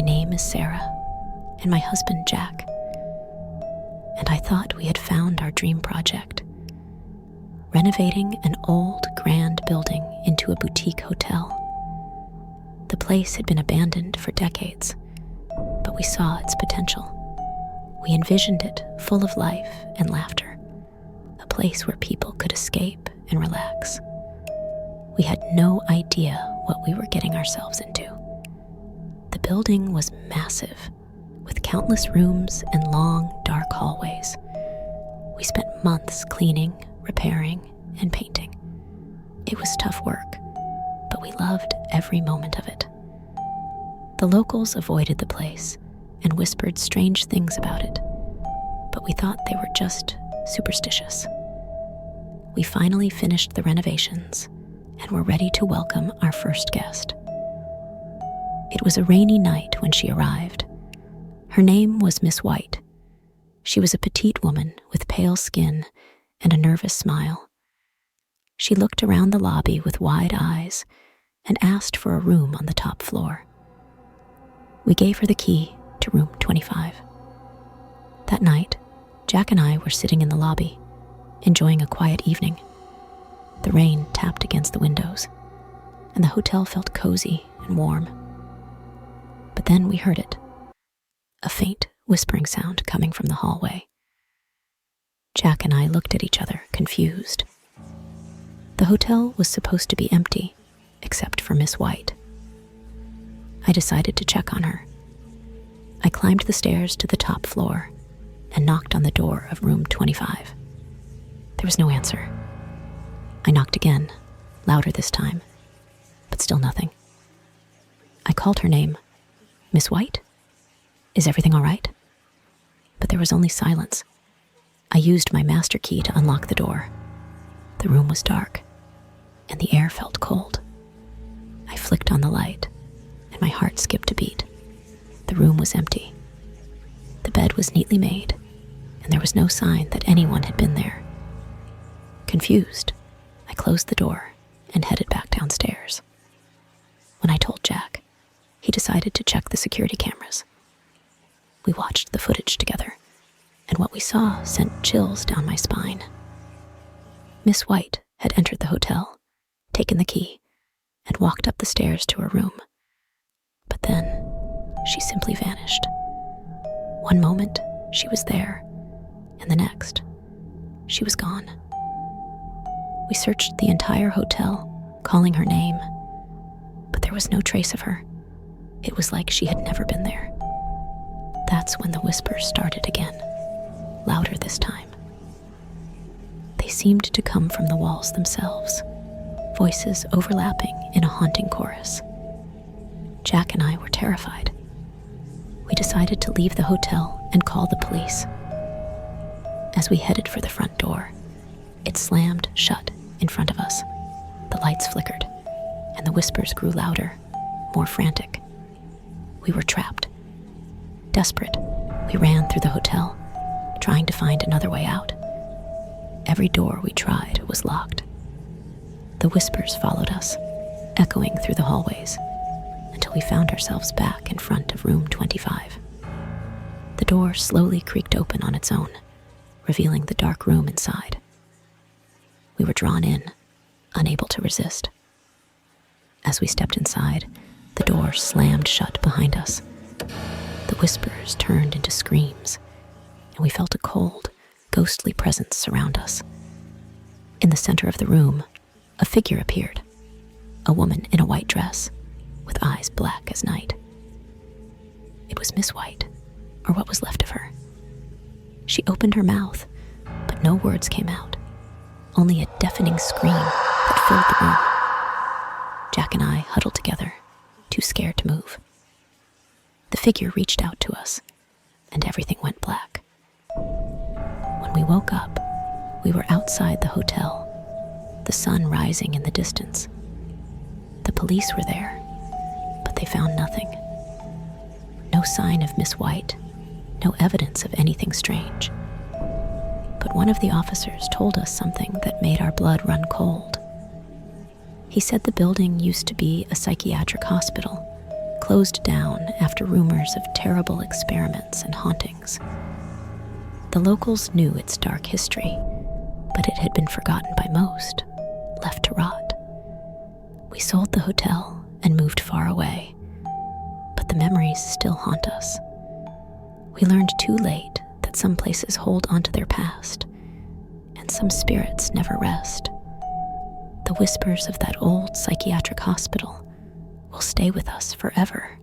My name is Sarah, and my husband Jack. And I thought we had found our dream project, renovating an old, grand building into a boutique hotel. The place had been abandoned for decades, but we saw its potential. We envisioned it full of life and laughter, a place where people could escape and relax. We had no idea what we were getting ourselves into. The building was massive, with countless rooms and long, dark hallways. We spent months cleaning, repairing, and painting. It was tough work, but we loved every moment of it. The locals avoided the place and whispered strange things about it, but we thought they were just superstitious. We finally finished the renovations and were ready to welcome our first guest. It was a rainy night when she arrived. Her name was Miss White. She was a petite woman with pale skin and a nervous smile. She looked around the lobby with wide eyes and asked for a room on the top floor. We gave her the key to room 25. That night, Jack and I were sitting in the lobby, enjoying a quiet evening. The rain tapped against the windows, and the hotel felt cozy and warm. But then we heard it, a faint whispering sound coming from the hallway. Jack and I looked at each other, confused. The hotel was supposed to be empty, except for Miss White. I decided to check on her. I climbed the stairs to the top floor and knocked on the door of room 25. There was no answer. I knocked again, louder this time, but still nothing. I called her name. Miss White? Is everything all right? But there was only silence. I used my master key to unlock the door. The room was dark, and the air felt cold. I flicked on the light, and my heart skipped a beat. The room was empty. The bed was neatly made, and there was no sign that anyone had been there. Confused, I closed the door and headed back downstairs. When I told Jack, he decided to check the security cameras. We watched the footage together, and what we saw sent chills down my spine. Miss White had entered the hotel, taken the key, and walked up the stairs to her room. But then, she simply vanished. One moment, she was there, and the next, she was gone. We searched the entire hotel, calling her name, but there was no trace of her. It was like she had never been there. That's when the whispers started again, louder this time. They seemed to come from the walls themselves, voices overlapping in a haunting chorus. Jack and I were terrified. We decided to leave the hotel and call the police. As we headed for the front door, it slammed shut in front of us. The lights flickered, and the whispers grew louder, more frantic. We were trapped. Desperate, we ran through the hotel, trying to find another way out. Every door we tried was locked. The whispers followed us, echoing through the hallways, until we found ourselves back in front of room 25. The door slowly creaked open on its own, revealing the dark room inside. We were drawn in, unable to resist. As we stepped inside, the door slammed shut behind us. The whispers turned into screams, and we felt a cold, ghostly presence surround us. In the center of the room, a figure appeared, a woman in a white dress, with eyes black as night. It was Miss White, or what was left of her. She opened her mouth, but no words came out, only a deafening scream that filled the room. Jack and I huddled together, too scared to move. The figure reached out to us, and everything went black. When we woke up, we were outside the hotel, the sun rising in the distance. The police were there, but they found nothing. No sign of Miss White, no evidence of anything strange. But one of the officers told us something that made our blood run cold. He said the building used to be a psychiatric hospital, closed down after rumors of terrible experiments and hauntings. The locals knew its dark history, but it had been forgotten by most, left to rot. We sold the hotel and moved far away, but the memories still haunt us. We learned too late that some places hold onto their past, and some spirits never rest. The whispers of that old psychiatric hospital will stay with us forever.